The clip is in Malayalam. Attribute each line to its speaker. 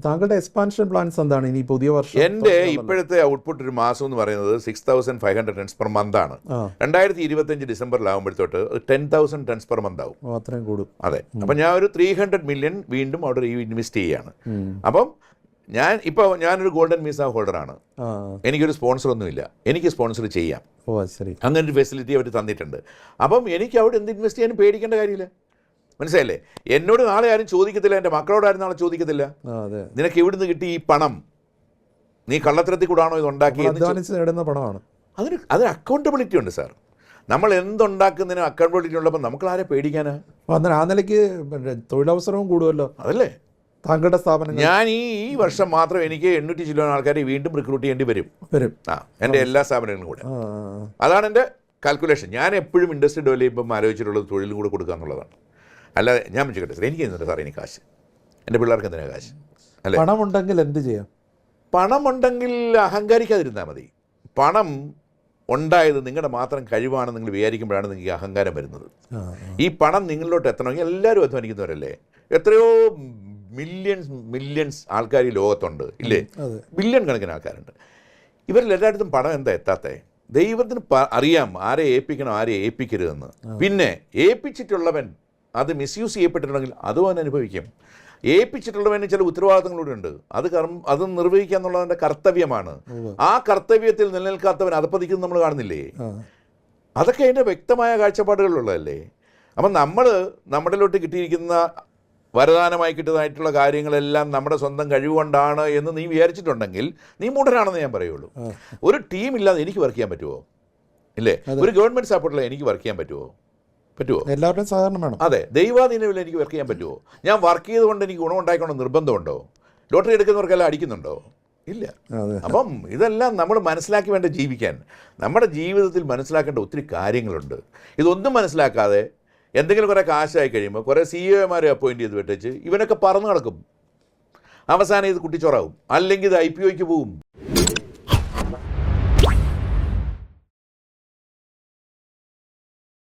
Speaker 1: താങ്കളുടെ എക്സ്പാൻഷൻ പ്ലാൻസ് എന്താണ് ഇനി പുതിയ വർഷം?
Speaker 2: എൻ്റെ ഇപ്പോഴത്തെ ഔട്ട്പുട്ട് ഒരു മാസം എന്ന് പറയുന്നത് 6,500 ടൺസ് പെർ മന്ത് ആണ്. 2025 ഡിസംബറിലാകുമ്പോഴത്തോട്ട് 10,000 ടൺസ് പെർ മന്ത് ആവും.
Speaker 1: അത്രയും കൂടും.
Speaker 2: അതെ. അപ്പം ഞാൻ ഒരു 300 മില്യൺ വീണ്ടും അവിടെ ഇൻവെസ്റ്റ് ചെയ്യുകയാണ്. അപ്പം ഞാനൊരു ഗോൾഡൻ വിസ ഹോൾഡറാണ്. എനിക്കൊരു സ്പോൺസറൊന്നുമില്ല. എനിക്ക് സ്പോൺസർ ചെയ്യാം. അങ്ങനെ ഒരു ഫെസിലിറ്റി അവർ തന്നിട്ടുണ്ട്. അപ്പം എനിക്ക് അവിടെ എന്ത് ഇൻവെസ്റ്റ് ചെയ്യാനും പേടിക്കേണ്ട കാര്യമില്ല. മനസ്സിലല്ലേ? എന്നോട് നാളെ ആരും ചോദിക്കത്തില്ല, എൻ്റെ മക്കളോടാരും നാളെ ചോദിക്കത്തില്ല, നിനക്ക് എവിടുന്ന് കിട്ടി ഈ പണം, നീ കള്ളത്തരത്തിൽ കൂടാണോ ഇത് ഉണ്ടാക്കിയത്? അതിന് അക്കൗണ്ടബിലിറ്റി ഉണ്ട് സാർ. നമ്മൾ എന്തുണ്ടാക്കുന്നതിനും അക്കൗണ്ടബിലിറ്റി ഉള്ളപ്പോൾ നമുക്ക് ആരെ പേടിക്കാനാ?
Speaker 1: ആ നിലയ്ക്ക് തൊഴിലവസരവും കൂടുമല്ലോ.
Speaker 2: അതല്ലേ
Speaker 1: താങ്കളുടെ സ്ഥാപനം.
Speaker 2: ഞാൻ ഈ വർഷം മാത്രം എനിക്ക് 800 ചില ആൾക്കാരെ വീണ്ടും റിക്രൂട്ട് ചെയ്യേണ്ടി വരും. എൻ്റെ എല്ലാ സ്ഥാപനങ്ങളും കൂടെ. അതാണ് എൻ്റെ കാൽക്കുലേഷൻ. ഞാൻ എപ്പോഴും ഇൻഡസ്ട്രി ഡെവലപ്പ് ചെയ്യുമ്പം ആലോചിച്ചിട്ടുള്ളത് തൊഴിൽ കൂടെ കൊടുക്കുക എന്നുള്ളതാണ്. അല്ലാതെ ഞാൻ വെച്ചിട്ടെ സാർ, എനിക്ക് എന്തുണ്ട് സാർ എനിക്ക് കാശ്, എൻ്റെ പിള്ളേർക്ക് എന്തിനാ കാശ്? അല്ലേ?
Speaker 1: പണമുണ്ടെങ്കിൽ എന്ത് ചെയ്യാം?
Speaker 2: പണമുണ്ടെങ്കിൽ അഹങ്കാരിക്കാതിരുന്നാൽ മതി. പണം ഉണ്ടായത് നിങ്ങളുടെ മാത്രം കഴിവാണെന്ന് നിങ്ങൾ വിചാരിക്കുമ്പോഴാണ് നിങ്ങൾക്ക് അഹങ്കാരം വരുന്നത്. ഈ പണം നിങ്ങളിലോട്ട് എത്തണമെങ്കിൽ എല്ലാവരും അധ്വാനിക്കുന്നവരല്ലേ? എത്രയോ മില്യൺസ് ആൾക്കാർ ഈ ലോകത്തുണ്ട്, ഇല്ലേ? ബില്യൺ കണക്കിന് ആൾക്കാരുണ്ട്. ഇവരിൽ എല്ലായിടത്തും പണം എന്താ എത്താത്തേ? ദൈവത്തിന് അറിയാം ആരെ ഏൽപ്പിക്കണം, ആരെ ഏൽപ്പിക്കരുതെന്ന്. പിന്നെ ഏൽപ്പിച്ചിട്ടുള്ളവൻ അത് മിസ്യൂസ് ചെയ്യപ്പെട്ടിട്ടുണ്ടെങ്കിൽ അതും അവൻ അനുഭവിക്കും. ഏൽപ്പിച്ചിട്ടുള്ളവന് ചില ഉത്തരവാദിത്തങ്ങളൂടെ ഉണ്ട്. അത് നിർവഹിക്കുക എന്നുള്ളതിൻ്റെ കർത്തവ്യമാണ്. ആ കർത്തവ്യത്തിൽ നിലനിൽക്കാത്തവൻ അധപ്പതിക്കുന്നത് നമ്മൾ കാണുന്നില്ലേ? അതൊക്കെ അതിൻ്റെ വ്യക്തമായ കാഴ്ചപ്പാടുകളുള്ളതല്ലേ? അപ്പം നമ്മളിലോട്ട് കിട്ടിയിരിക്കുന്ന വരദാനമായി കിട്ടുന്നതായിട്ടുള്ള കാര്യങ്ങളെല്ലാം നമ്മുടെ സ്വന്തം കഴിവുകൊണ്ടാണ് എന്ന് നീ വിചാരിച്ചിട്ടുണ്ടെങ്കിൽ നീ മൂഢനാണെന്ന് ഞാൻ പറയുള്ളൂ. ഒരു ടീമില്ലാതെ എനിക്ക് വർക്ക് ചെയ്യാൻ പറ്റുമോ? ഇല്ലേ? ഒരു ഗവൺമെൻറ് സപ്പോർട്ടില്ല എനിക്ക് വർക്ക് ചെയ്യാൻ പറ്റുമോ?
Speaker 1: എല്ലാവരുടെയും സഹകരണം വേണം.
Speaker 2: അതെ. ദൈവാധീനമില്ല എനിക്ക് വർക്ക് ചെയ്യാൻ പറ്റുമോ? ഞാൻ വർക്ക് ചെയ്തുകൊണ്ട് എനിക്ക് ഗുണം ഉണ്ടായിക്കൊണ്ട് നിർബന്ധമുണ്ടോ? ലോട്ടറി എടുക്കുന്നവർക്കെല്ലാം അടിക്കുന്നുണ്ടോ? ഇല്ല. അപ്പം ഇതെല്ലാം നമ്മൾ മനസ്സിലാക്കി വേണ്ട ജീവിക്കാൻ. നമ്മുടെ ജീവിതത്തിൽ മനസ്സിലാക്കേണ്ട ഒത്തിരി കാര്യങ്ങളുണ്ട്. ഇതൊന്നും മനസ്സിലാക്കാതെ എന്തെങ്കിലും കുറേ കാശായി കഴിയുമ്പോൾ കുറേ CEO അപ്പോയിൻറ്റ് ചെയ്ത് വിട്ടേച്ച് ഇവനൊക്കെ പറന്ന് നടക്കും. അവസാനം ഇത് കുട്ടിച്ചോറാവും, അല്ലെങ്കിൽ ഇത് IPOയ്ക്ക് പോവും.